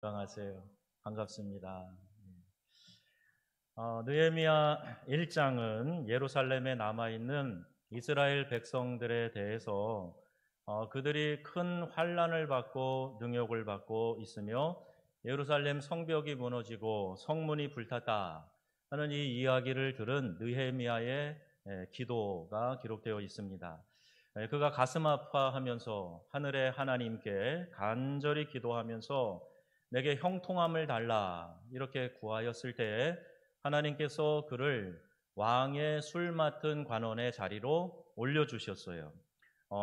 건강하세요. 반갑습니다. 느헤미야 1장은 예루살렘에 남아있는 이스라엘 백성들에 대해서 그들이 큰 환난을 받고 능욕을 받고 있으며 예루살렘 성벽이 무너지고 성문이 불탔다 하는 이 이야기를 들은 느헤미야의 기도가 기록되어 있습니다. 그가 가슴 아파하면서 하늘의 하나님께 간절히 기도하면서 내게 형통함을 달라 이렇게 구하였을 때에 하나님께서 그를 왕의 술 맡은 관원의 자리로 올려주셨어요.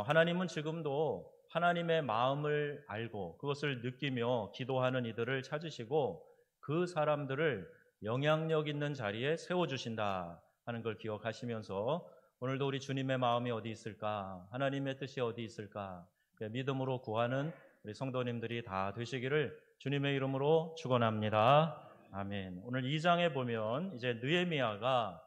하나님은 지금도 하나님의 마음을 알고 그것을 느끼며 기도하는 이들을 찾으시고 그 사람들을 영향력 있는 자리에 세워주신다 하는 걸 기억하시면서 오늘도 우리 주님의 마음이 어디 있을까? 하나님의 뜻이 어디 있을까? 믿음으로 구하는 우리 성도님들이 다 되시기를 주님의 이름으로 축원합니다. 아멘. 오늘 2장에 보면 이제 느헤미야가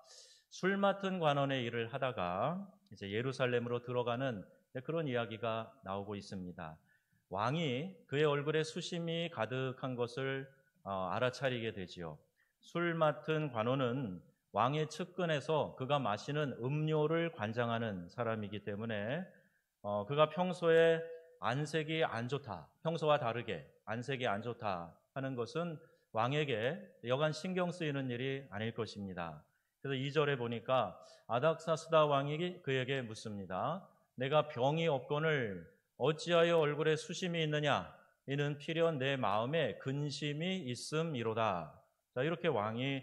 술 맡은 관원의 일을 하다가 이제 예루살렘으로 들어가는 그런 이야기가 나오고 있습니다. 왕이 그의 얼굴에 수심이 가득한 것을 알아차리게 되지요. 술 맡은 관원은 왕의 측근에서 그가 마시는 음료를 관장하는 사람이기 때문에 그가 평소에 안색이 안 좋다, 평소와 다르게 안색이 안 좋다 하는 것은 왕에게 여간 신경 쓰이는 일이 아닐 것입니다. 그래서 2절에 보니까 아닥사스다 왕이 그에게 묻습니다. 내가 병이 없거늘 어찌하여 얼굴에 수심이 있느냐? 이는 필연 내 마음에 근심이 있음이로다. 자, 이렇게 왕이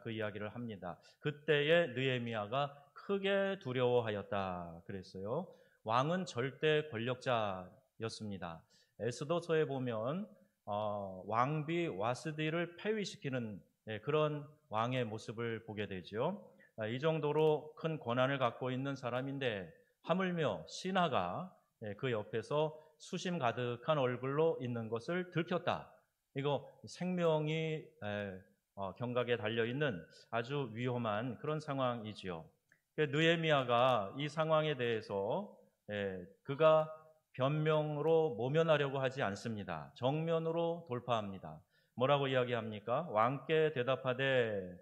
그 이야기를 합니다. 그때에 느헤미야가 크게 두려워하였다 그랬어요. 왕은 절대 권력자였습니다. 에스더서에 보면 왕비 와스디를 폐위시키는 그런 왕의 모습을 보게 되죠. 이 정도로 큰 권한을 갖고 있는 사람인데 하물며 신하가 그 옆에서 수심 가득한 얼굴로 있는 것을 들켰다. 이거 생명이 경각에 달려있는 아주 위험한 그런 상황이지요. 느헤미야가 이 상황에 대해서 그가 변명으로 모면하려고 하지 않습니다. 정면으로 돌파합니다. 뭐라고 이야기합니까? 왕께 대답하되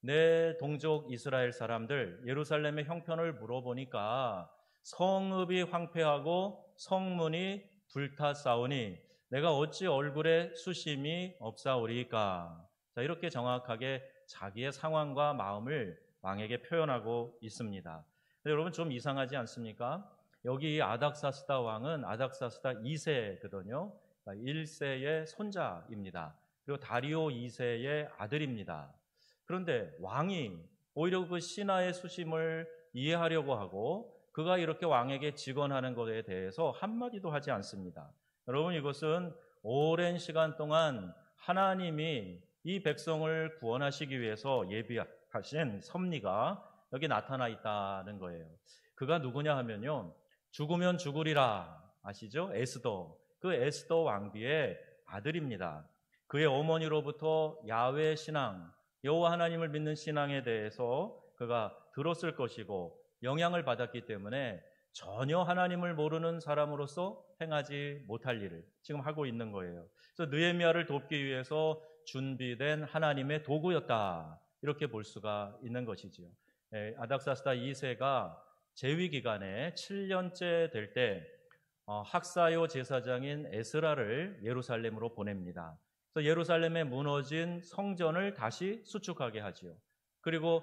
내 동족 이스라엘 사람들 예루살렘의 형편을 물어보니까 성읍이 황폐하고 성문이 불탔사오니 내가 어찌 얼굴에 수심이 없사오리까? 자, 이렇게 정확하게 자기의 상황과 마음을 왕에게 표현하고 있습니다. 여러분 좀 이상하지 않습니까? 여기 아닥사스다 왕은 아닥사스다 2세거든요. 1세의 손자입니다. 그리고 다리오 2세의 아들입니다. 그런데 왕이 오히려 그 신하의 수심을 이해하려고 하고 그가 이렇게 왕에게 직언하는 것에 대해서 한마디도 하지 않습니다. 여러분 이것은 오랜 시간 동안 하나님이 이 백성을 구원하시기 위해서 예비하신 섭리가 여기 나타나 있다는 거예요. 그가 누구냐 하면요. 죽으면 죽으리라 아시죠? 에스더. 그 에스더 왕비의 아들입니다. 그의 어머니로부터 야훼 신앙, 여호와 하나님을 믿는 신앙에 대해서 그가 들었을 것이고 영향을 받았기 때문에 전혀 하나님을 모르는 사람으로서 행하지 못할 일을 지금 하고 있는 거예요. 그래서 느헤미야를 돕기 위해서 준비된 하나님의 도구였다. 이렇게 볼 수가 있는 것이지요. 아닥사스다 2세가 재위 기간에 7년째 될 때 학사요 제사장인 에스라를 예루살렘으로 보냅니다. 그래서 예루살렘에 무너진 성전을 다시 수축하게 하지요. 그리고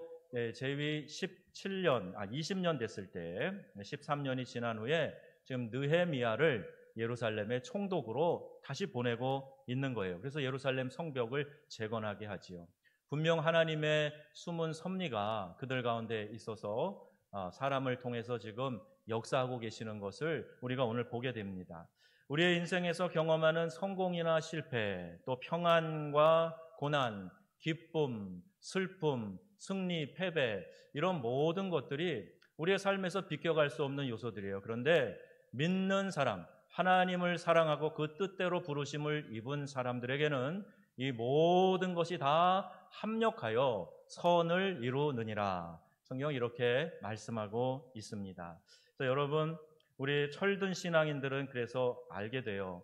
재위 20년 됐을 때 13년이 지난 후에 지금 느헤미야를 예루살렘의 총독으로 다시 보내고 있는 거예요. 그래서 예루살렘 성벽을 재건하게 하지요. 분명 하나님의 숨은 섭리가 그들 가운데 있어서 사람을 통해서 지금 역사하고 계시는 것을 우리가 오늘 보게 됩니다. 우리의 인생에서 경험하는 성공이나 실패, 또 평안과 고난, 기쁨, 슬픔, 승리, 패배 이런 모든 것들이 우리의 삶에서 비껴갈 수 없는 요소들이에요. 그런데 믿는 사람, 하나님을 사랑하고 그 뜻대로 부르심을 입은 사람들에게는 이 모든 것이 다 합력하여 선을 이루느니라. 성경 이렇게 말씀하고 있습니다. 그래서 여러분 우리 철든 신앙인들은 그래서 알게 돼요.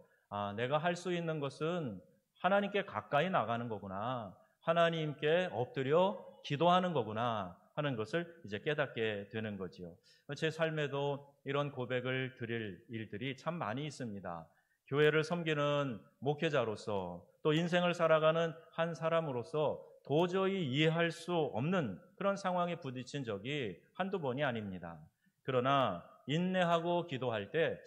내가 할 수 있는 것은 하나님께 가까이 나가는 거구나. 하나님께 엎드려 기도하는 거구나 하는 것을 이제 깨닫게 되는 거지요. 제 삶에도 이런 고백을 드릴 일들이 참 많이 있습니다. 교회를 섬기는 목회자로서 또 인생을 살아가는 한 사람으로서 도저히 이해할 수 없는 그런 상황에 부딪힌 적이 한두 번이 아닙니다. 그러나 인내하고 기도할 때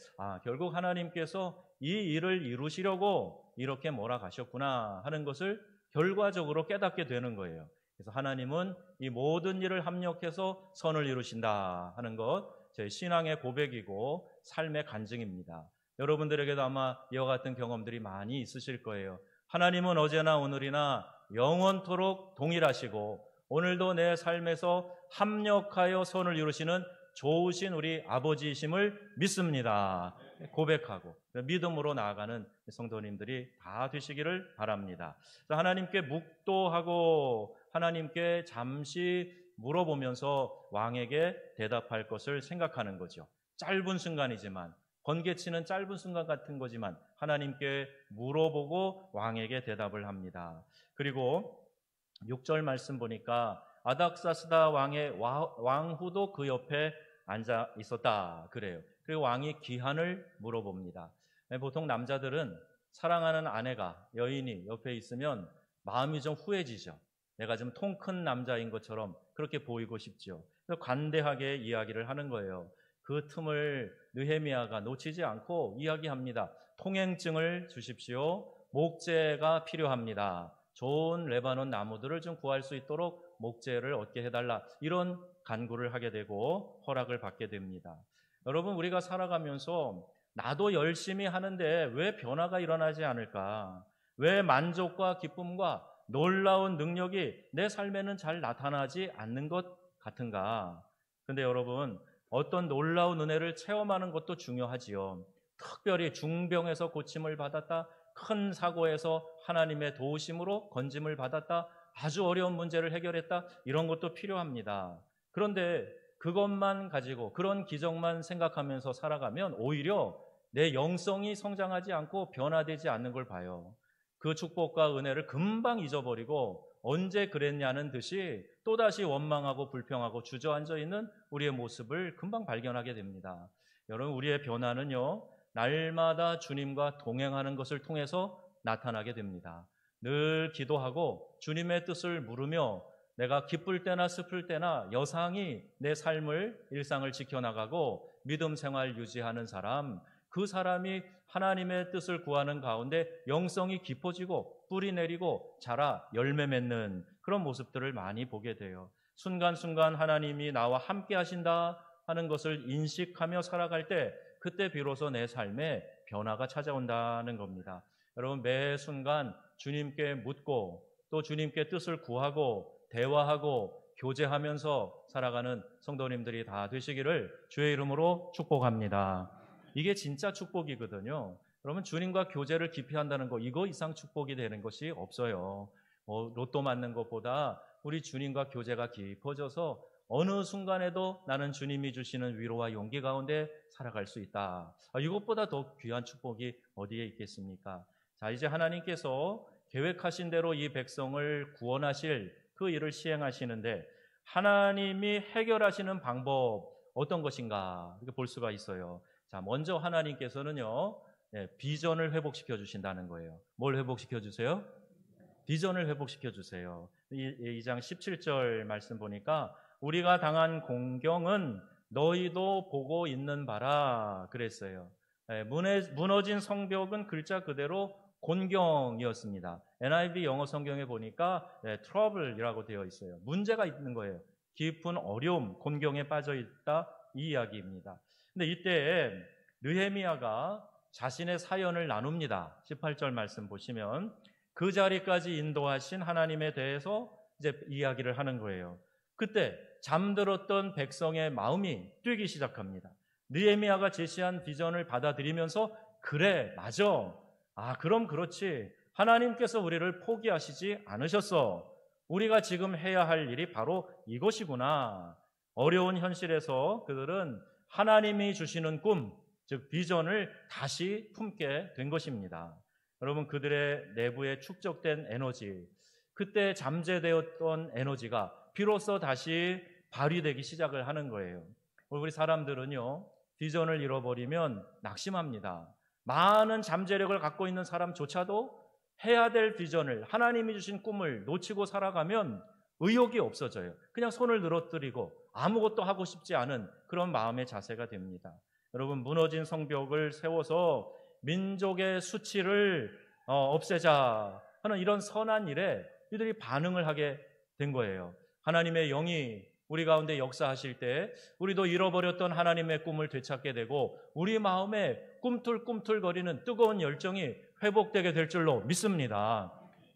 결국 하나님께서 이 일을 이루시려고 이렇게 몰아가셨구나 하는 것을 결과적으로 깨닫게 되는 거예요. 그래서 하나님은 이 모든 일을 합력해서 선을 이루신다 하는 것, 제 신앙의 고백이고 삶의 간증입니다. 여러분들에게도 아마 이와 같은 경험들이 많이 있으실 거예요. 하나님은 어제나 오늘이나 영원토록 동일하시고 오늘도 내 삶에서 합력하여 선을 이루시는 좋으신 우리 아버지이심을 믿습니다. 고백하고 믿음으로 나아가는 성도님들이 다 되시기를 바랍니다. 하나님께 묵도하고 하나님께 잠시 물어보면서 왕에게 대답할 것을 생각하는 거죠. 짧은 순간이지만, 번개치는 짧은 순간 같은 거지만 하나님께 물어보고 왕에게 대답을 합니다. 그리고 6절 말씀 보니까 아닥사스다 왕의 왕후도 그 옆에 앉아 있었다 그래요. 그리고 왕이 기한을 물어봅니다. 보통 남자들은 사랑하는 아내가, 여인이 옆에 있으면 마음이 좀 후해지죠. 내가 좀 통 큰 남자인 것처럼 그렇게 보이고 싶죠. 그래서 관대하게 이야기를 하는 거예요. 그 틈을 느헤미야가 놓치지 않고 이야기합니다. 통행증을 주십시오. 목재가 필요합니다. 좋은 레바논 나무들을 좀 구할 수 있도록 목재를 얻게 해달라. 이런 간구를 하게 되고 허락을 받게 됩니다. 여러분, 우리가 살아가면서 나도 열심히 하는데 왜 변화가 일어나지 않을까? 왜 만족과 기쁨과 놀라운 능력이 내 삶에는 잘 나타나지 않는 것 같은가? 근데 여러분, 어떤 놀라운 은혜를 체험하는 것도 중요하지요. 특별히 중병에서 고침을 받았다, 큰 사고에서 하나님의 도우심으로 건짐을 받았다, 아주 어려운 문제를 해결했다, 이런 것도 필요합니다. 그런데 그것만 가지고 그런 기적만 생각하면서 살아가면 오히려 내 영성이 성장하지 않고 변화되지 않는 걸 봐요. 그 축복과 은혜를 금방 잊어버리고 언제 그랬냐는 듯이 또다시 원망하고 불평하고 주저앉아 있는 우리의 모습을 금방 발견하게 됩니다. 여러분, 우리의 변화는요, 날마다 주님과 동행하는 것을 통해서 나타나게 됩니다. 늘 기도하고 주님의 뜻을 물으며 내가 기쁠 때나 슬플 때나 여상히 내 삶을, 일상을 지켜나가고 믿음 생활 유지하는 사람, 그 사람이 하나님의 뜻을 구하는 가운데 영성이 깊어지고 뿌리 내리고 자라 열매 맺는 그런 모습들을 많이 보게 돼요. 순간순간 하나님이 나와 함께 하신다 하는 것을 인식하며 살아갈 때 그때 비로소 내 삶에 변화가 찾아온다는 겁니다. 여러분, 매 순간 주님께 묻고 또 주님께 뜻을 구하고 대화하고 교제하면서 살아가는 성도님들이 다 되시기를 주의 이름으로 축복합니다. 이게 진짜 축복이거든요. 그러면 주님과 교제를 깊이 한다는 거, 이거 이상 축복이 되는 것이 없어요. 로또 맞는 것보다 우리 주님과 교제가 깊어져서 어느 순간에도 나는 주님이 주시는 위로와 용기 가운데 살아갈 수 있다. 이것보다 더 귀한 축복이 어디에 있겠습니까? 자, 이제 하나님께서 계획하신 대로 이 백성을 구원하실 그 일을 시행하시는데 하나님이 해결하시는 방법 어떤 것인가 이렇게 볼 수가 있어요. 자, 먼저 하나님께서는요, 비전을 회복시켜 주신다는 거예요. 뭘 회복시켜 주세요? 비전을 회복시켜 주세요. 2장 17절 말씀 보니까 우리가 당한 공경은 너희도 보고 있는 바라 그랬어요. 무너진 성벽은 글자 그대로 곤경이었습니다. NIV 영어 성경에 보니까 trouble이라고 되어 있어요. 문제가 있는 거예요. 깊은 어려움, 곤경에 빠져 있다, 이 이야기입니다. 근데 이때 느헤미야가 자신의 사연을 나눕니다. 18절 말씀 보시면 그 자리까지 인도하신 하나님에 대해서 이제 이야기를 하는 거예요. 그때 잠들었던 백성의 마음이 뛰기 시작합니다. 느헤미야가 제시한 비전을 받아들이면서 그래, 맞아. 그럼 그렇지. 하나님께서 우리를 포기하시지 않으셨어. 우리가 지금 해야 할 일이 바로 이것이구나. 어려운 현실에서 그들은 하나님이 주시는 꿈, 즉 비전을 다시 품게 된 것입니다. 여러분, 그들의 내부에 축적된 에너지, 그때 잠재되었던 에너지가 비로소 다시 발휘되기 시작을 하는 거예요. 우리 사람들은요, 비전을 잃어버리면 낙심합니다. 많은 잠재력을 갖고 있는 사람조차도 해야 될 비전을, 하나님이 주신 꿈을 놓치고 살아가면 의욕이 없어져요. 그냥 손을 늘어뜨리고 아무것도 하고 싶지 않은 그런 마음의 자세가 됩니다. 여러분, 무너진 성벽을 세워서 민족의 수치를 없애자 하는 이런 선한 일에 이들이 반응을 하게 된 거예요. 하나님의 영이 우리 가운데 역사하실 때 우리도 잃어버렸던 하나님의 꿈을 되찾게 되고 우리 마음에 꿈틀꿈틀거리는 뜨거운 열정이 회복되게 될 줄로 믿습니다.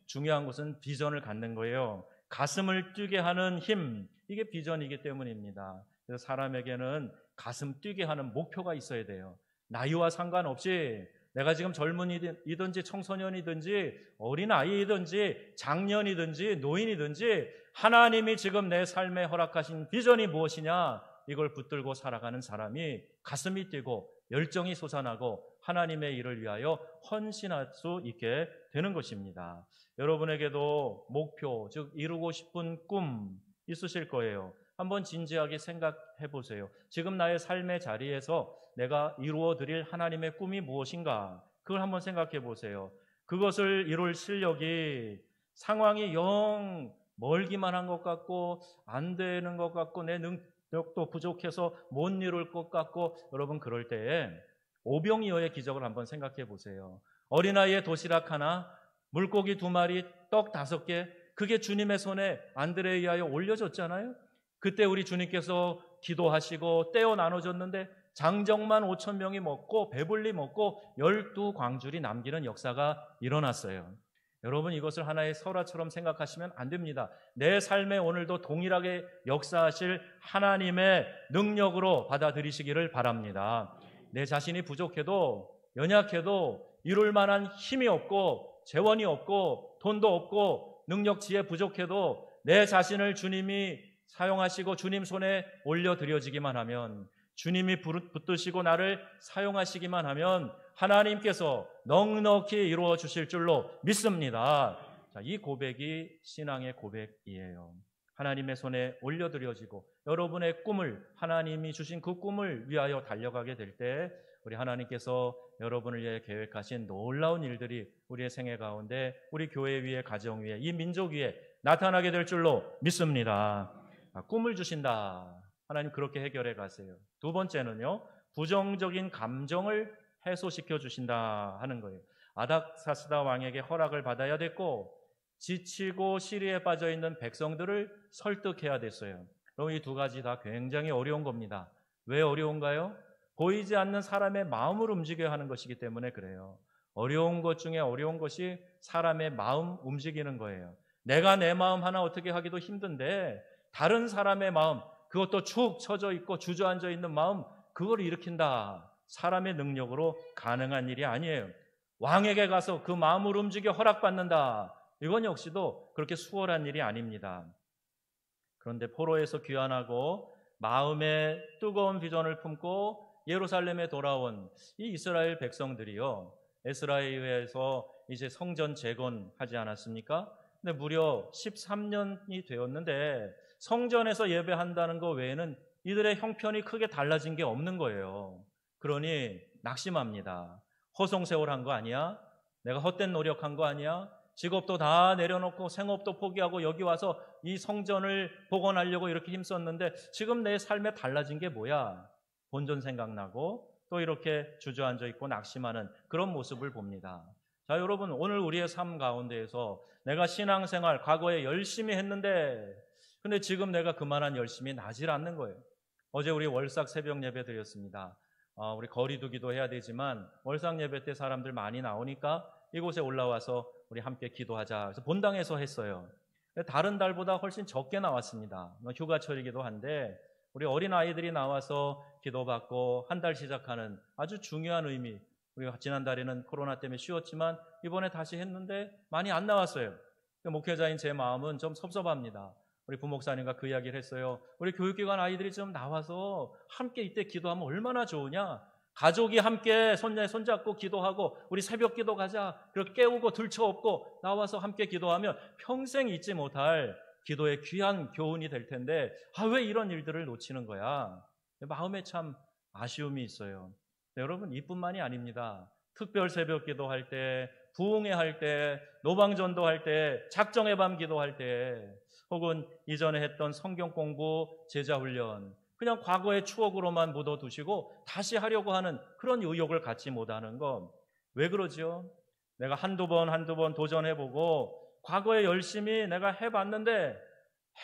중요한 것은 비전을 갖는 거예요. 가슴을 뛰게 하는 힘, 이게 비전이기 때문입니다. 그래서 사람에게는 가슴 뛰게 하는 목표가 있어야 돼요. 나이와 상관없이 내가 지금 젊은이든지 청소년이든지 어린아이든지 장년이든지 노인이든지 하나님이 지금 내 삶에 허락하신 비전이 무엇이냐, 이걸 붙들고 살아가는 사람이 가슴이 뛰고 열정이 솟아나고 하나님의 일을 위하여 헌신할 수 있게 되는 것입니다. 여러분에게도 목표, 즉 이루고 싶은 꿈 있으실 거예요. 한번 진지하게 생각해 보세요. 지금 나의 삶의 자리에서 내가 이루어 드릴 하나님의 꿈이 무엇인가? 그걸 한번 생각해 보세요. 그것을 이룰 실력이 상황이 영 멀기만 한 것 같고 안 되는 것 같고 내 능력도 부족해서 못 이룰 것 같고, 여러분 그럴 때에 오병이어의 기적을 한번 생각해 보세요. 어린아이의 도시락 하나, 물고기 2마리, 떡 5개, 그게 주님의 손에 안드레이아에 올려졌잖아요. 그때 우리 주님께서 기도하시고 떼어 나눠줬는데 장정만 5,000명이 먹고 배불리 먹고 12광줄이 남기는 역사가 일어났어요. 여러분, 이것을 하나의 설화처럼 생각하시면 안 됩니다. 내 삶에 오늘도 동일하게 역사하실 하나님의 능력으로 받아들이시기를 바랍니다. 내 자신이 부족해도 연약해도 이룰 만한 힘이 없고 재원이 없고 돈도 없고 능력 지혜 부족해도 내 자신을 주님이 사용하시고 주님 손에 올려드려지기만 하면, 주님이 붙드시고 나를 사용하시기만 하면 하나님께서 넉넉히 이루어 주실 줄로 믿습니다. 자, 이 고백이 신앙의 고백이에요. 하나님의 손에 올려드려지고 여러분의 꿈을, 하나님이 주신 그 꿈을 위하여 달려가게 될 때 우리 하나님께서 여러분을 위해 계획하신 놀라운 일들이 우리의 생애 가운데, 우리 교회 위에, 가정 위에, 이 민족 위에 나타나게 될 줄로 믿습니다. 꿈을 주신다. 하나님 그렇게 해결해 가세요. 두 번째는요, 부정적인 감정을 해소시켜 주신다 하는 거예요. 아닥사스다 왕에게 허락을 받아야 됐고 지치고 시리에 빠져 있는 백성들을 설득해야 됐어요. 그럼 이 두 가지 다 굉장히 어려운 겁니다. 왜 어려운가요? 보이지 않는 사람의 마음을 움직여야 하는 것이기 때문에 그래요. 어려운 것 중에 어려운 것이 사람의 마음 움직이는 거예요. 내가 내 마음 하나 어떻게 하기도 힘든데 다른 사람의 마음, 그것도 축 처져 있고 주저앉아 있는 마음, 그걸 일으킨다. 사람의 능력으로 가능한 일이 아니에요. 왕에게 가서 그 마음을 움직여 허락받는다. 이건 역시도 그렇게 수월한 일이 아닙니다. 그런데 포로에서 귀환하고 마음에 뜨거운 비전을 품고 예루살렘에 돌아온 이 이스라엘 백성들이요, 에스라에 의해서 이제 성전 재건하지 않았습니까? 근데 무려 13년이 되었는데 성전에서 예배한다는 것 외에는 이들의 형편이 크게 달라진 게 없는 거예요. 그러니 낙심합니다. 허송세월한 거 아니야? 내가 헛된 노력한 거 아니야? 직업도 다 내려놓고 생업도 포기하고 여기 와서 이 성전을 복원하려고 이렇게 힘썼는데 지금 내 삶에 달라진 게 뭐야? 본전 생각나고 또 이렇게 주저앉아 있고 낙심하는 그런 모습을 봅니다. 자, 여러분, 오늘 우리의 삶 가운데에서 내가 신앙생활 과거에 열심히 했는데 근데 지금 내가 그만한 열심이 나질 않는 거예요. 어제 우리 월삭 새벽 예배 드렸습니다. 우리 거리두기도 해야 되지만 월삭 예배 때 사람들 많이 나오니까 이곳에 올라와서 우리 함께 기도하자. 그래서 본당에서 했어요. 다른 달보다 훨씬 적게 나왔습니다. 휴가철이기도 한데 우리 어린 아이들이 나와서 기도받고 한 달 시작하는 아주 중요한 의미. 우리가 지난달에는 코로나 때문에 쉬었지만 이번에 다시 했는데 많이 안 나왔어요. 목회자인 제 마음은 좀 섭섭합니다. 우리 부목사님과 그 이야기를 했어요. 우리 교육기관 아이들이 좀 나와서 함께 이때 기도하면 얼마나 좋으냐. 가족이 함께 손잡고 기도하고 우리 새벽 기도 가자. 그렇게 깨우고 들쳐업고 나와서 함께 기도하면 평생 잊지 못할 기도의 귀한 교훈이 될 텐데 왜 이런 일들을 놓치는 거야? 마음에 참 아쉬움이 있어요. 여러분 이뿐만이 아닙니다. 특별 새벽 기도할 때, 부흥회 할 때, 노방전도 할 때, 작정의 밤 기도할 때, 혹은 이전에 했던 성경 공부, 제자 훈련, 그냥 과거의 추억으로만 묻어두시고 다시 하려고 하는 그런 의욕을 갖지 못하는 건 왜 그러죠? 내가 한두 번 도전해보고 과거에 열심히 내가 해봤는데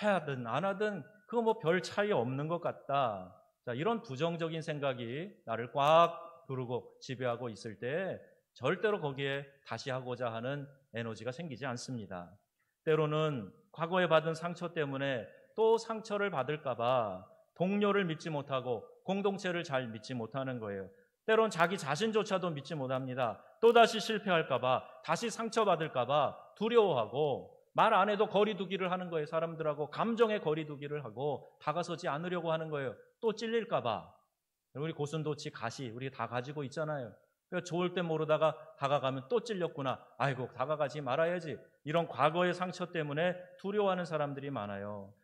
해야든 안 하든 그거 뭐 별 차이 없는 것 같다. 자, 이런 부정적인 생각이 나를 꽉 두르고 지배하고 있을 때 절대로 거기에 다시 하고자 하는 에너지가 생기지 않습니다. 때로는 과거에 받은 상처 때문에 또 상처를 받을까 봐 동료를 믿지 못하고 공동체를 잘 믿지 못하는 거예요. 때론 자기 자신조차도 믿지 못합니다. 또다시 실패할까 봐, 다시 상처받을까 봐 두려워하고 말 안 해도 거리두기를 하는 거예요. 사람들하고 감정의 거리두기를 하고 다가서지 않으려고 하는 거예요. 또 찔릴까 봐. 우리 고슴도치 가시 우리 다 가지고 있잖아요. 그러니까 좋을 때 모르다가 다가가면 또 찔렸구나. 아이고 다가가지 말아야지. 이런 과거의 상처 때문에 두려워하는 사람들이 많아요.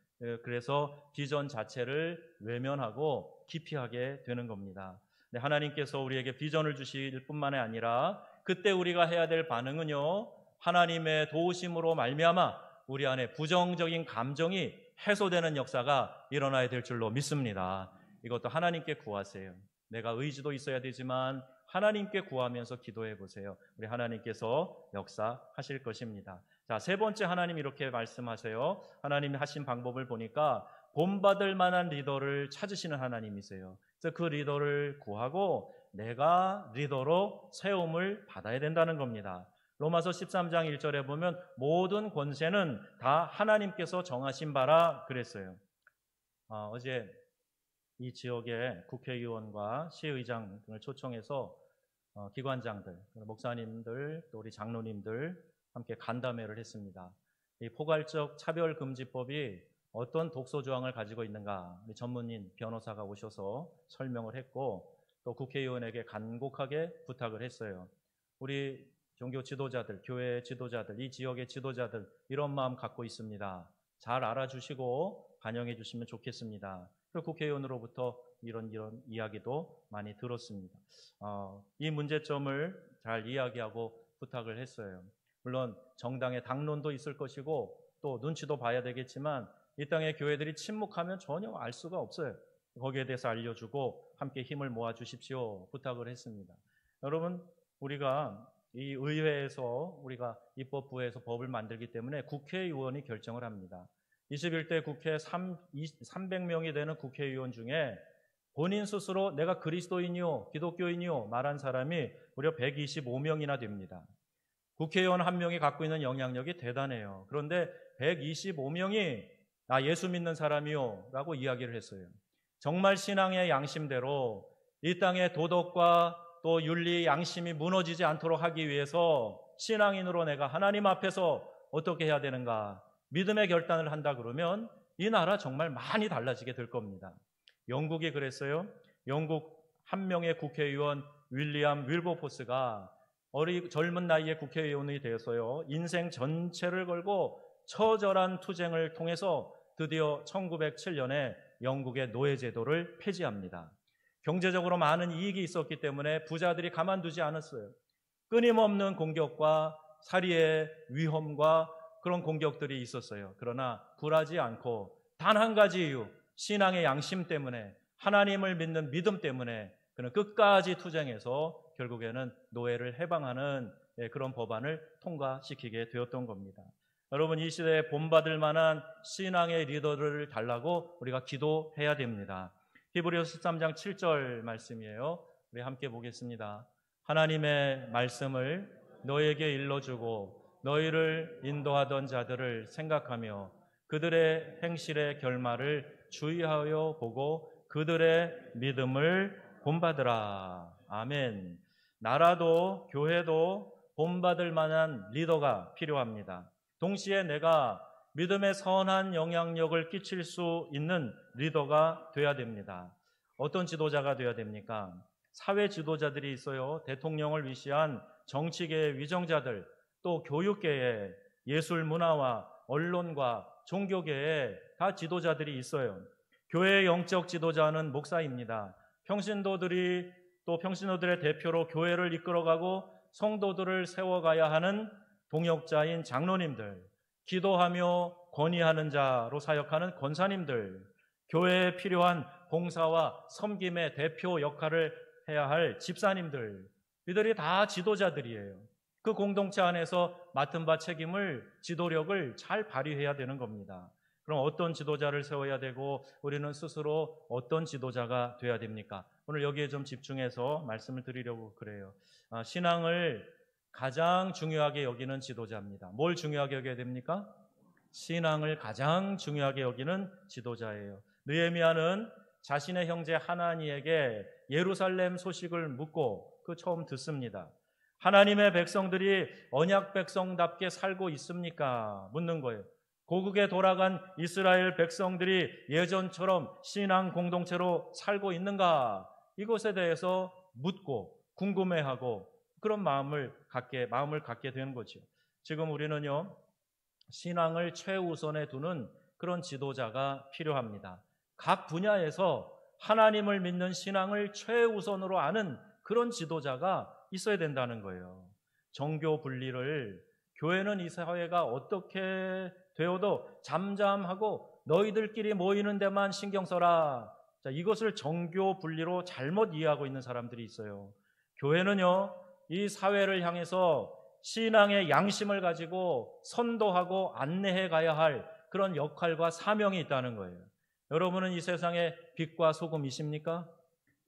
그래서 비전 자체를 외면하고 기피하게 되는 겁니다. 하나님께서 우리에게 비전을 주실 뿐만 아니라 그때 우리가 해야 될 반응은요, 하나님의 도우심으로 말미암아 우리 안에 부정적인 감정이 해소되는 역사가 일어나야 될 줄로 믿습니다. 이것도 하나님께 구하세요. 내가 의지도 있어야 되지만 하나님께 구하면서 기도해 보세요. 우리 하나님께서 역사하실 것입니다. 자, 세 번째 하나님 이렇게 말씀하세요. 하나님이 하신 방법을 보니까 본받을 만한 리더를 찾으시는 하나님이세요. 그래서 그 리더를 구하고 내가 리더로 세움을 받아야 된다는 겁니다. 로마서 13장 1절에 보면 모든 권세는 다 하나님께서 정하신 바라 그랬어요. 어제 이 지역의 국회의원과 시의장 등을 초청해서 기관장들, 목사님들, 또 우리 장로님들 함께 간담회를 했습니다. 이 포괄적 차별금지법이 어떤 독소조항을 가지고 있는가 우리 전문인 변호사가 오셔서 설명을 했고 또 국회의원에게 간곡하게 부탁을 했어요. 우리 종교 지도자들, 교회 지도자들, 이 지역의 지도자들 이런 마음 갖고 있습니다. 잘 알아주시고 반영해 주시면 좋겠습니다. 그리고 국회의원으로부터 이런 이야기도 많이 들었습니다. 이 문제점을 잘 이야기하고 부탁을 했어요. 물론 정당의 당론도 있을 것이고 또 눈치도 봐야 되겠지만 이 땅의 교회들이 침묵하면 전혀 알 수가 없어요. 거기에 대해서 알려주고 함께 힘을 모아주십시오 부탁을 했습니다. 여러분 우리가 이 의회에서 우리가 입법부에서 법을 만들기 때문에 국회의원이 결정을 합니다. 21대 국회 300명이 되는 국회의원 중에 본인 스스로 내가 그리스도인이요 기독교인이요 말한 사람이 무려 125명이나 됩니다. 국회의원 한 명이 갖고 있는 영향력이 대단해요. 그런데 125명이 나 예수 믿는 사람이요 라고 이야기를 했어요. 정말 신앙의 양심대로 이 땅의 도덕과 또 윤리 양심이 무너지지 않도록 하기 위해서 신앙인으로 내가 하나님 앞에서 어떻게 해야 되는가 믿음의 결단을 한다 그러면 이 나라 정말 많이 달라지게 될 겁니다. 영국이 그랬어요. 영국 한 명의 국회의원 윌리엄 윌버포스가 젊은 나이에 국회의원이 되어서요. 인생 전체를 걸고 처절한 투쟁을 통해서 드디어 1907년에 영국의 노예제도를 폐지합니다. 경제적으로 많은 이익이 있었기 때문에 부자들이 가만두지 않았어요. 끊임없는 공격과 살해의 위험과 그런 공격들이 있었어요. 그러나 굴하지 않고 단 한 가지 이유, 신앙의 양심 때문에 하나님을 믿는 믿음 때문에 그는 끝까지 투쟁해서 결국에는 노예를 해방하는 그런 법안을 통과시키게 되었던 겁니다. 여러분 이 시대에 본받을 만한 신앙의 리더를 달라고 우리가 기도해야 됩니다. 히브리서 13장 7절 말씀이에요. 우리 함께 보겠습니다. 하나님의 말씀을 너에게 일러주고 너희를 인도하던 자들을 생각하며 그들의 행실의 결말을 주의하여 보고 그들의 믿음을 본받으라. 아멘. 나라도 교회도 본받을 만한 리더가 필요합니다. 동시에 내가 믿음의 선한 영향력을 끼칠 수 있는 리더가 돼야 됩니다. 어떤 지도자가 돼야 됩니까? 사회 지도자들이 있어요. 대통령을 위시한 정치계의 위정자들, 또 교육계의 예술 문화와 언론과 종교계에 다 지도자들이 있어요. 교회의 영적 지도자는 목사입니다. 평신도들이 또 평신도들의 대표로 교회를 이끌어가고 성도들을 세워가야 하는 동역자인 장로님들, 기도하며 권위하는 자로 사역하는 권사님들, 교회에 필요한 봉사와 섬김의 대표 역할을 해야 할 집사님들, 이들이 다 지도자들이에요. 그 공동체 안에서 맡은 바 책임을, 지도력을 잘 발휘해야 되는 겁니다. 그럼 어떤 지도자를 세워야 되고 우리는 스스로 어떤 지도자가 돼야 됩니까? 오늘 여기에 좀 집중해서 말씀을 드리려고 그래요. 신앙을 가장 중요하게 여기는 지도자입니다. 뭘 중요하게 여겨야 됩니까? 신앙을 가장 중요하게 여기는 지도자예요. 느헤미야는 자신의 형제 하나니에게 예루살렘 소식을 묻고 그 처음 듣습니다. 하나님의 백성들이 언약 백성답게 살고 있습니까? 묻는 거예요. 고국에 돌아간 이스라엘 백성들이 예전처럼 신앙 공동체로 살고 있는가? 이것에 대해서 묻고 궁금해하고 그런 마음을 갖게 되는 거죠. 지금 우리는요, 신앙을 최우선에 두는 그런 지도자가 필요합니다. 각 분야에서 하나님을 믿는 신앙을 최우선으로 아는 그런 지도자가 있어야 된다는 거예요. 정교 분리를, 교회는 이 사회가 어떻게 되어도 잠잠하고 너희들끼리 모이는 데만 신경 써라. 자, 이것을 정교 분리로 잘못 이해하고 있는 사람들이 있어요. 교회는요, 이 사회를 향해서 신앙의 양심을 가지고 선도하고 안내해 가야 할 그런 역할과 사명이 있다는 거예요. 여러분은 이 세상의 빛과 소금이십니까?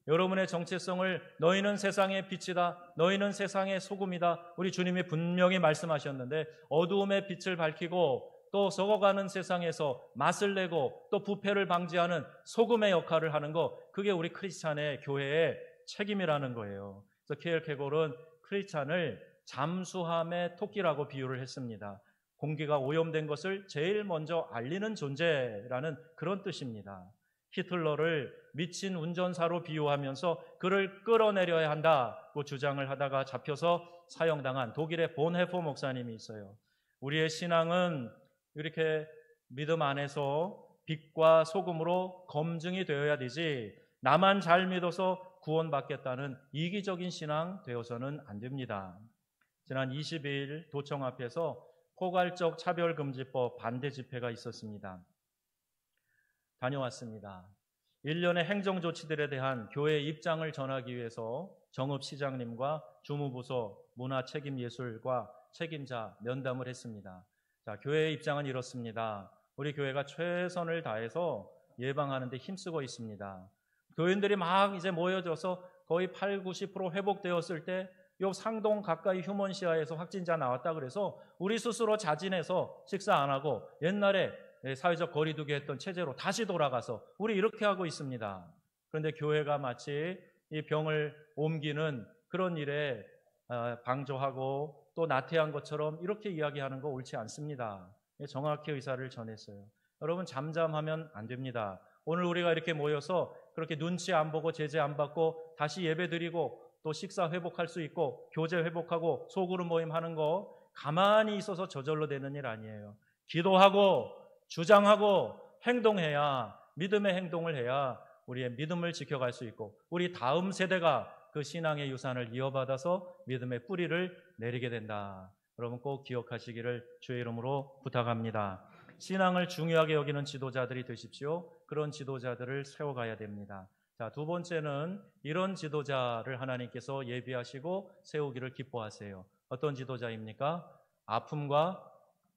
여러분의 정체성을 너희는 세상의 빛이다, 너희는 세상의 소금이다, 우리 주님이 분명히 말씀하셨는데, 어두움의 빛을 밝히고 또 썩어가는 세상에서 맛을 내고 또 부패를 방지하는 소금의 역할을 하는 거, 그게 우리 크리스찬의 교회의 책임이라는 거예요. 그래서 케일케골은 크리스찬을 잠수함의 토끼라고 비유를 했습니다. 공기가 오염된 것을 제일 먼저 알리는 존재라는 그런 뜻입니다. 히틀러를 미친 운전사로 비유하면서 그를 끌어내려야 한다고 주장을 하다가 잡혀서 사형당한 독일의 본헤퍼 목사님이 있어요. 우리의 신앙은 이렇게 믿음 안에서 빛과 소금으로 검증이 되어야 되지, 나만 잘 믿어서 구원받겠다는 이기적인 신앙 되어서는 안 됩니다. 지난 20일 도청 앞에서 포괄적 차별금지법 반대 집회가 있었습니다. 다녀왔습니다. 일련의 행정조치들에 대한 교회의 입장을 전하기 위해서 정읍시장님과 주무부서 문화책임예술과 책임자 면담을 했습니다. 자, 교회의 입장은 이렇습니다. 우리 교회가 최선을 다해서 예방하는 데 힘쓰고 있습니다. 교인들이 막 이제 모여져서 거의 80-90% 회복되었을 때 요 상동 가까이 휴먼시아에서 확진자 나왔다 그래서 우리 스스로 자진해서 식사 안 하고 옛날에 사회적 거리두기 했던 체제로 다시 돌아가서 우리 이렇게 하고 있습니다. 그런데 교회가 마치 이 병을 옮기는 그런 일에 방조하고 또 나태한 것처럼 이렇게 이야기하는 거 옳지 않습니다. 정확히 의사를 전했어요. 여러분, 잠잠하면 안 됩니다. 오늘 우리가 이렇게 모여서 그렇게 눈치 안 보고 제재 안 받고 다시 예배 드리고 또 식사 회복할 수 있고 교제 회복하고 소그룹 모임 하는 거 가만히 있어서 저절로 되는 일 아니에요. 기도하고 주장하고 행동해야, 믿음의 행동을 해야 우리의 믿음을 지켜갈 수 있고 우리 다음 세대가 그 신앙의 유산을 이어받아서 믿음의 뿌리를 내리게 된다. 여러분 꼭 기억하시기를 주의 이름으로 부탁합니다. 신앙을 중요하게 여기는 지도자들이 되십시오. 그런 지도자들을 세워가야 됩니다. 자, 두 번째는 이런 지도자를 하나님께서 예비하시고 세우기를 기뻐하세요. 어떤 지도자입니까? 아픔과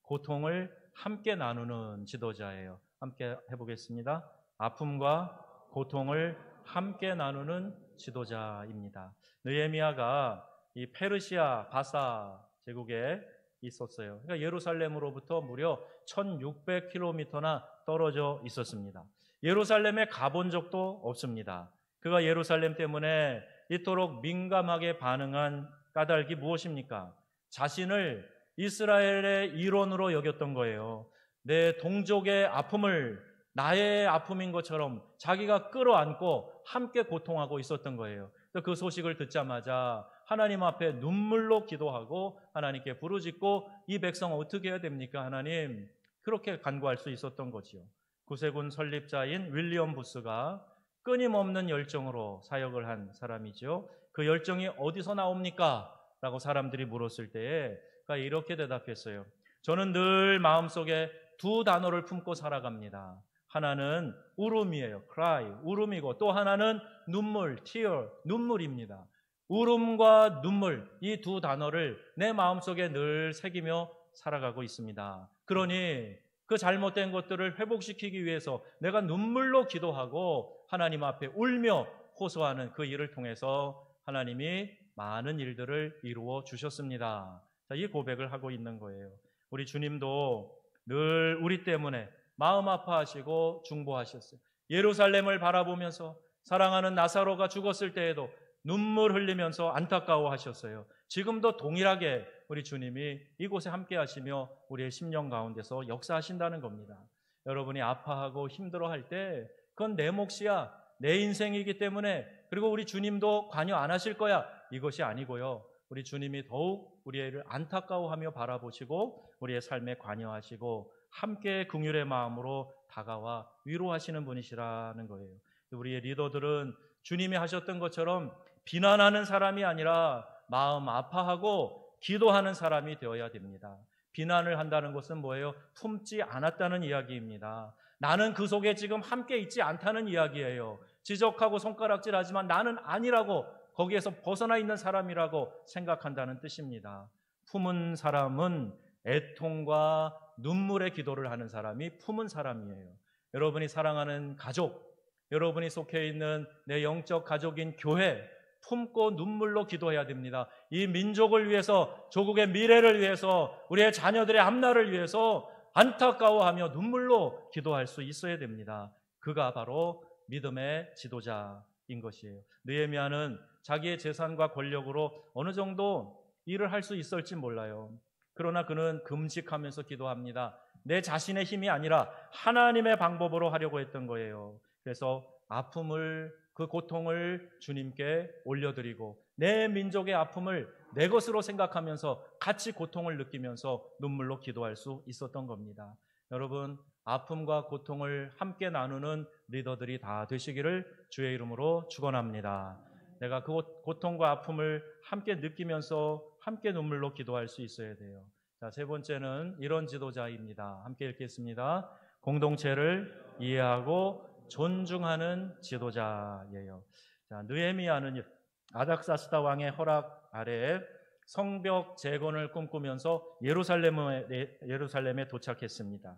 고통을 함께 나누는 지도자예요. 함께 해보겠습니다. 아픔과 고통을 함께 나누는 지도자입니다. 느헤미야가 이 페르시아 바사 제국에 있었어요. 그러니까 예루살렘으로부터 무려 1600km나 떨어져 있었습니다. 예루살렘에 가본 적도 없습니다. 그가 예루살렘 때문에 이토록 민감하게 반응한 까닭이 무엇입니까? 자신을 이스라엘의 일원으로 여겼던 거예요. 내 동족의 아픔을 나의 아픔인 것처럼 자기가 끌어안고 함께 고통하고 있었던 거예요. 그 소식을 듣자마자 하나님 앞에 눈물로 기도하고 하나님께 부르짖고 이 백성 어떻게 해야 됩니까? 하나님, 그렇게 간구할 수 있었던 거지요. 구세군 설립자인 윌리엄 부스가 끊임없는 열정으로 사역을 한 사람이죠. 그 열정이 어디서 나옵니까? 라고 사람들이 물었을 때에 그가 이렇게 대답했어요. 저는 늘 마음속에 두 단어를 품고 살아갑니다. 하나는 울음이에요. cry, 울음이고 또 하나는 눈물, tear, 눈물입니다. 울음과 눈물, 이 두 단어를 내 마음속에 늘 새기며 살아가고 있습니다. 그러니 그 잘못된 것들을 회복시키기 위해서 내가 눈물로 기도하고 하나님 앞에 울며 호소하는 그 일을 통해서 하나님이 많은 일들을 이루어 주셨습니다. 자, 이 고백을 하고 있는 거예요. 우리 주님도 늘 우리 때문에 마음 아파하시고 중보하셨어요. 예루살렘을 바라보면서 사랑하는 나사로가 죽었을 때에도 눈물 흘리면서 안타까워하셨어요. 지금도 동일하게 우리 주님이 이곳에 함께 하시며 우리의 심령 가운데서 역사하신다는 겁니다. 여러분이 아파하고 힘들어할 때 그건 내 몫이야, 내 인생이기 때문에, 그리고 우리 주님도 관여 안 하실 거야, 이것이 아니고요. 우리 주님이 더욱 우리를 안타까워하며 바라보시고 우리의 삶에 관여하시고 함께 긍휼의 마음으로 다가와 위로하시는 분이시라는 거예요. 우리의 리더들은 주님이 하셨던 것처럼 비난하는 사람이 아니라 마음 아파하고 기도하는 사람이 되어야 됩니다. 비난을 한다는 것은 뭐예요? 품지 않았다는 이야기입니다. 나는 그 속에 지금 함께 있지 않다는 이야기예요. 지적하고 손가락질하지만 나는 아니라고, 거기에서 벗어나 있는 사람이라고 생각한다는 뜻입니다. 품은 사람은 애통과 눈물의 기도를 하는 사람이 품은 사람이에요. 여러분이 사랑하는 가족, 여러분이 속해 있는 내 영적 가족인 교회, 품고 눈물로 기도해야 됩니다. 이 민족을 위해서, 조국의 미래를 위해서, 우리의 자녀들의 앞날을 위해서 안타까워하며 눈물로 기도할 수 있어야 됩니다. 그가 바로 믿음의 지도자인 것이에요. 느헤미야는 자기의 재산과 권력으로 어느 정도 일을 할 수 있을지 몰라요. 그러나 그는 금식하면서 기도합니다. 내 자신의 힘이 아니라 하나님의 방법으로 하려고 했던 거예요. 그래서 아픔을, 그 고통을 주님께 올려드리고 내 민족의 아픔을 내 것으로 생각하면서 같이 고통을 느끼면서 눈물로 기도할 수 있었던 겁니다. 여러분, 아픔과 고통을 함께 나누는 리더들이 다 되시기를 주의 이름으로 축원합니다. 내가 그 고통과 아픔을 함께 느끼면서 함께 눈물로 기도할 수 있어야 돼요. 자, 세 번째는 이런 지도자입니다. 함께 읽겠습니다. 공동체를 이해하고 존중하는 지도자예요. 자, 느헤미야는 아닥사스다 왕의 허락 아래에 성벽 재건을 꿈꾸면서 예루살렘에 도착했습니다.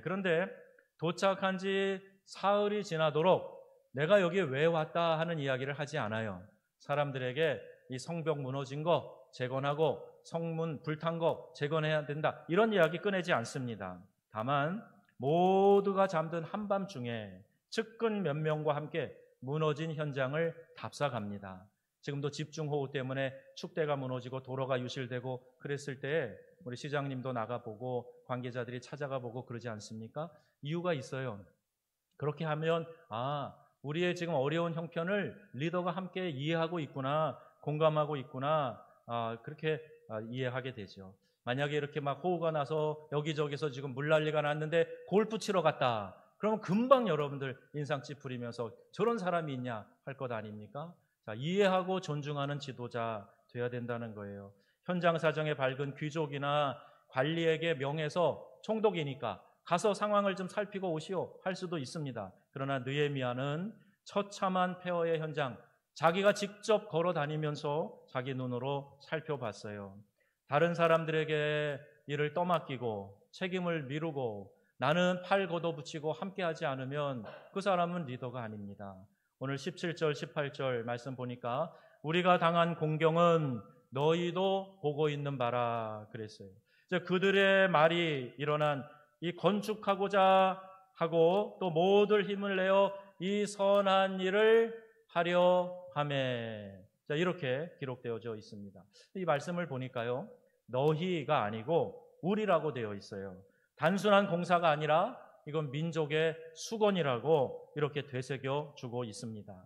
그런데 도착한 지 사흘이 지나도록 내가 여기에 왜 왔다 하는 이야기를 하지 않아요. 사람들에게 이 성벽 무너진 거 재건하고 성문 불탄 거 재건해야 된다, 이런 이야기 꺼내지 않습니다. 다만 모두가 잠든 한밤중에 측근 몇 명과 함께 무너진 현장을 답사갑니다. 지금도 집중호우 때문에 축대가 무너지고 도로가 유실되고 그랬을 때 우리 시장님도 나가보고 관계자들이 찾아가 보고 그러지 않습니까? 이유가 있어요. 그렇게 하면 우리의 지금 어려운 형편을 리더가 함께 이해하고 있구나, 공감하고 있구나, 그렇게 이해하게 되죠. 만약에 이렇게 막 호우가 나서 여기저기서 지금 물난리가 났는데 골프 치러 갔다, 그러면 금방 여러분들 인상 찌푸리면서 저런 사람이 있냐 할 것 아닙니까? 자, 이해하고 존중하는 지도자 돼야 된다는 거예요. 현장 사정에 밝은 귀족이나 관리에게 명해서 총독이니까 가서 상황을 좀 살피고 오시오 할 수도 있습니다. 그러나 느헤미야는 처참한 폐허의 현장, 자기가 직접 걸어 다니면서 자기 눈으로 살펴봤어요. 다른 사람들에게 일을 떠맡기고 책임을 미루고 나는 팔 걷어붙이고 함께하지 않으면 그 사람은 리더가 아닙니다. 오늘 17절 18절 말씀 보니까 우리가 당한 공경은 너희도 보고 있는 바라 그랬어요. 이제 그들의 말이 일어난 이 건축하고자 하고 또 모두 힘을 내어 이 선한 일을 하려 하매, 자, 이렇게 기록되어져 있습니다. 이 말씀을 보니까요, 너희가 아니고 우리라고 되어 있어요. 단순한 공사가 아니라 이건 민족의 수건이라고 이렇게 되새겨 주고 있습니다.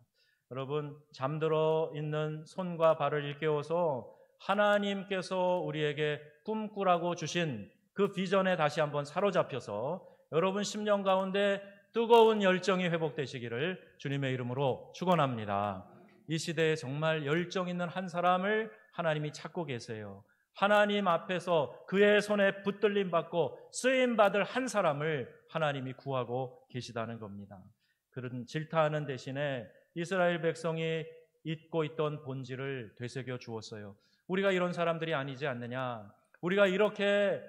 여러분, 잠들어 있는 손과 발을 일깨워서 하나님께서 우리에게 꿈꾸라고 주신 그 비전에 다시 한번 사로잡혀서 여러분 심령 가운데 뜨거운 열정이 회복되시기를 주님의 이름으로 축원합니다. 이 시대에 정말 열정 있는 한 사람을 하나님이 찾고 계세요. 하나님 앞에서 그의 손에 붙들림 받고 쓰임 받을 한 사람을 하나님이 구하고 계시다는 겁니다. 그런 질타하는 대신에 이스라엘 백성이 잊고 있던 본질을 되새겨 주었어요. 우리가 이런 사람들이 아니지 않느냐? 우리가 이렇게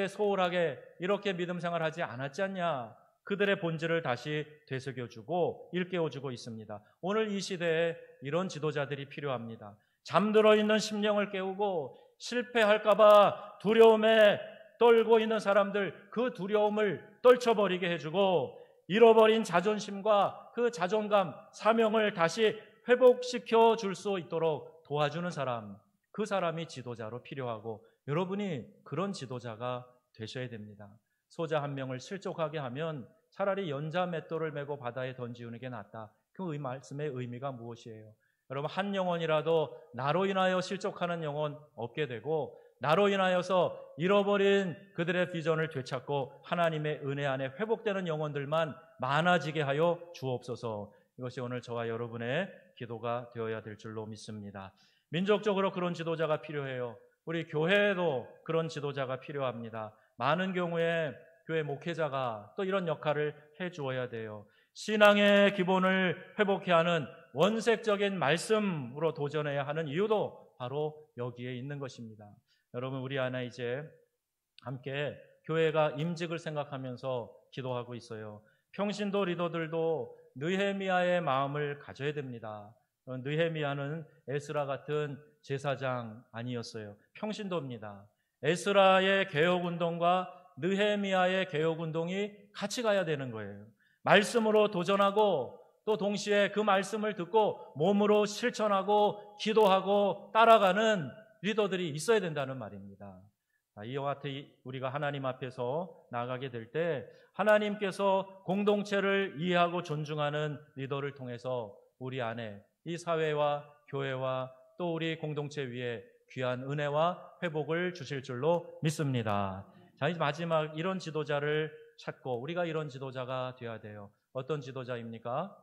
소홀하게 이렇게 믿음 생활하지 않았지 않냐? 그들의 본질을 다시 되새겨주고 일깨워주고 있습니다. 오늘 이 시대에 이런 지도자들이 필요합니다. 잠들어 있는 심령을 깨우고 실패할까봐 두려움에 떨고 있는 사람들, 그 두려움을 떨쳐버리게 해주고 잃어버린 자존심과 그 자존감, 사명을 다시 회복시켜 줄 수 있도록 도와주는 사람, 그 사람이 지도자로 필요하고 여러분이 그런 지도자가 되셔야 됩니다. 소자 한 명을 실족하게 하면 차라리 연자 맷돌을 메고 바다에 던지우는 게 낫다. 그 말씀의 의미가 무엇이에요? 여러분, 한 영혼이라도 나로 인하여 실족하는 영혼 없게 되고 나로 인하여서 잃어버린 그들의 비전을 되찾고 하나님의 은혜 안에 회복되는 영혼들만 많아지게 하여 주옵소서. 이것이 오늘 저와 여러분의 기도가 되어야 될 줄로 믿습니다. 민족적으로 그런 지도자가 필요해요. 우리 교회에도 그런 지도자가 필요합니다. 많은 경우에 교회 목회자가 또 이런 역할을 해주어야 돼요. 신앙의 기본을 회복해야 하는 원색적인 말씀으로 도전해야 하는 이유도 바로 여기에 있는 것입니다. 여러분, 우리 안에 이제 함께 교회가 임직을 생각하면서 기도하고 있어요. 평신도 리더들도 느헤미야의 마음을 가져야 됩니다. 느헤미야는 에스라 같은 제사장 아니었어요. 평신도입니다. 에스라의 개혁운동과 느헤미야의 개혁운동이 같이 가야 되는 거예요. 말씀으로 도전하고 또 동시에 그 말씀을 듣고 몸으로 실천하고 기도하고 따라가는 리더들이 있어야 된다는 말입니다. 이와 같이 우리가 하나님 앞에서 나아가게 될 때 하나님께서 공동체를 이해하고 존중하는 리더를 통해서 우리 안에 이 사회와 교회와 또 우리 공동체 위에 귀한 은혜와 회복을 주실 줄로 믿습니다. 자, 이제 마지막 이런 지도자를 찾고 우리가 이런 지도자가 되어야 돼요. 어떤 지도자입니까?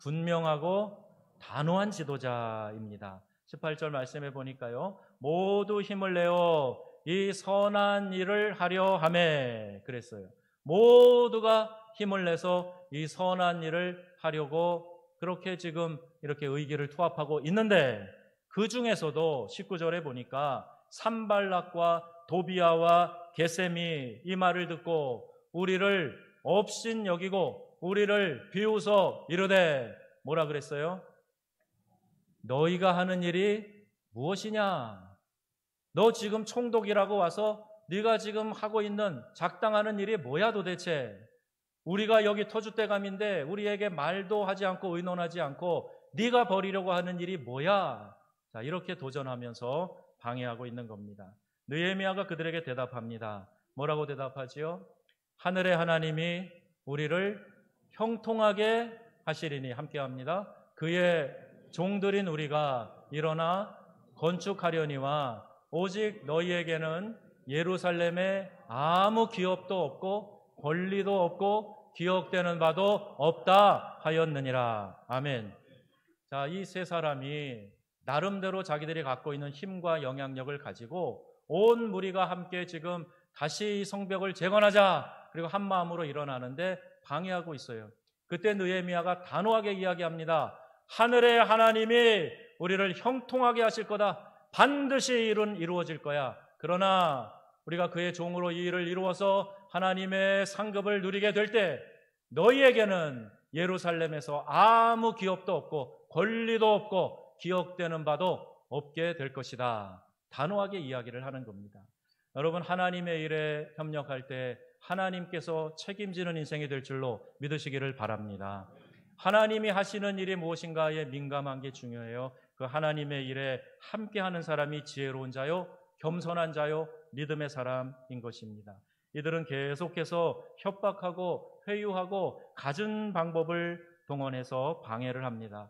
분명하고 단호한 지도자입니다. 18절 말씀해 보니까요. 모두 힘을 내어 이 선한 일을 하려 하매 그랬어요. 모두가 힘을 내서 이 선한 일을 하려고 그렇게 지금 이렇게 의기를 투합하고 있는데 그 중에서도 19절에 보니까 산발락과 도비아와 게셈이 이 말을 듣고 우리를 업신 여기고 우리를 비웃어 이르되 뭐라 그랬어요? 너희가 하는 일이 무엇이냐? 너 지금 총독이라고 와서 네가 지금 하고 있는 작당하는 일이 뭐야 도대체? 우리가 여기 터줏대감인데 우리에게 말도 하지 않고 의논하지 않고 네가 벌이려고 하는 일이 뭐야? 자, 이렇게 도전하면서 방해하고 있는 겁니다. 느헤미야가 그들에게 대답합니다. 뭐라고 대답하지요? 하늘의 하나님이 우리를 형통하게 하시리니 함께합니다. 그의 종들인 우리가 일어나 건축하려니와 오직 너희에게는 예루살렘에 아무 기업도 없고 권리도 없고 기억되는 바도 없다 하였느니라. 아멘. 자, 이 세 사람이 나름대로 자기들이 갖고 있는 힘과 영향력을 가지고 온 무리가 함께 지금 다시 이 성벽을 재건하자 그리고 한 마음으로 일어나는데 방해하고 있어요. 그때 느헤미야가 단호하게 이야기합니다. 하늘의 하나님이 우리를 형통하게 하실 거다. 반드시 이 일은 이루어질 거야. 그러나 우리가 그의 종으로 이 일을 이루어서 하나님의 상급을 누리게 될 때 너희에게는 예루살렘에서 아무 기업도 없고 권리도 없고 기억되는 바도 없게 될 것이다. 단호하게 이야기를 하는 겁니다. 여러분, 하나님의 일에 협력할 때 하나님께서 책임지는 인생이 될 줄로 믿으시기를 바랍니다. 하나님이 하시는 일이 무엇인가에 민감한 게 중요해요. 그 하나님의 일에 함께하는 사람이 지혜로운 자요, 겸손한 자요, 믿음의 사람인 것입니다. 이들은 계속해서 협박하고 회유하고 갖은 방법을 동원해서 방해를 합니다.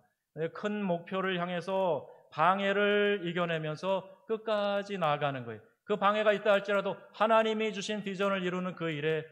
큰 목표를 향해서 방해를 이겨내면서 끝까지 나아가는 거예요. 그 방해가 있다 할지라도 하나님이 주신 비전을 이루는 그 일에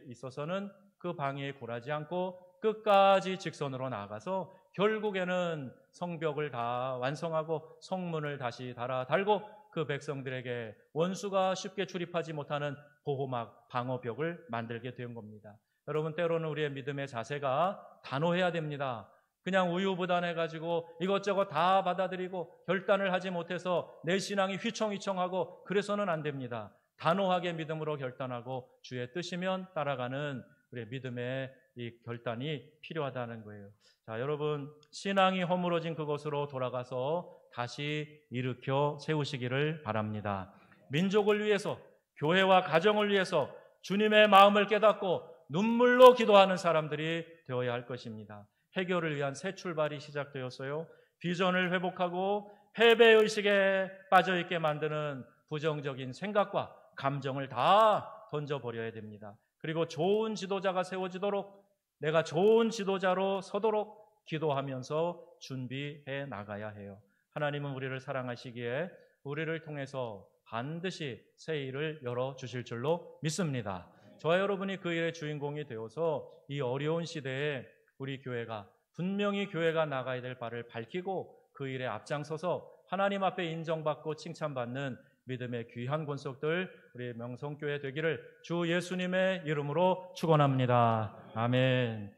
있어서는 그 방해에 굴하지 않고 끝까지 직선으로 나아가서 결국에는 성벽을 다 완성하고 성문을 다시 달고 그 백성들에게 원수가 쉽게 출입하지 못하는 보호막 방어벽을 만들게 된 겁니다. 여러분, 때로는 우리의 믿음의 자세가 단호해야 됩니다. 그냥 우유부단해가지고 이것저것 다 받아들이고 결단을 하지 못해서 내 신앙이 휘청휘청하고 그래서는 안 됩니다. 단호하게 믿음으로 결단하고 주의 뜻이면 따라가는 우리의 믿음의 이 결단이 필요하다는 거예요. 자, 여러분, 신앙이 허물어진 그곳으로 돌아가서 다시 일으켜 세우시기를 바랍니다. 민족을 위해서, 교회와 가정을 위해서 주님의 마음을 깨닫고 눈물로 기도하는 사람들이 되어야 할 것입니다. 해결을 위한 새 출발이 시작되었어요. 비전을 회복하고 패배의식에 빠져있게 만드는 부정적인 생각과 감정을 다 던져버려야 됩니다. 그리고 좋은 지도자가 세워지도록, 내가 좋은 지도자로 서도록 기도하면서 준비해 나가야 해요. 하나님은 우리를 사랑하시기에 우리를 통해서 반드시 새 일을 열어주실 줄로 믿습니다. 저와 여러분이 그 일의 주인공이 되어서 이 어려운 시대에 우리 교회가 분명히 교회가 나가야 될 바를 밝히고 그 일에 앞장서서 하나님 앞에 인정받고 칭찬받는 믿음의 귀한 권속들 우리 명성교회 되기를 주 예수님의 이름으로 축원합니다. 아멘.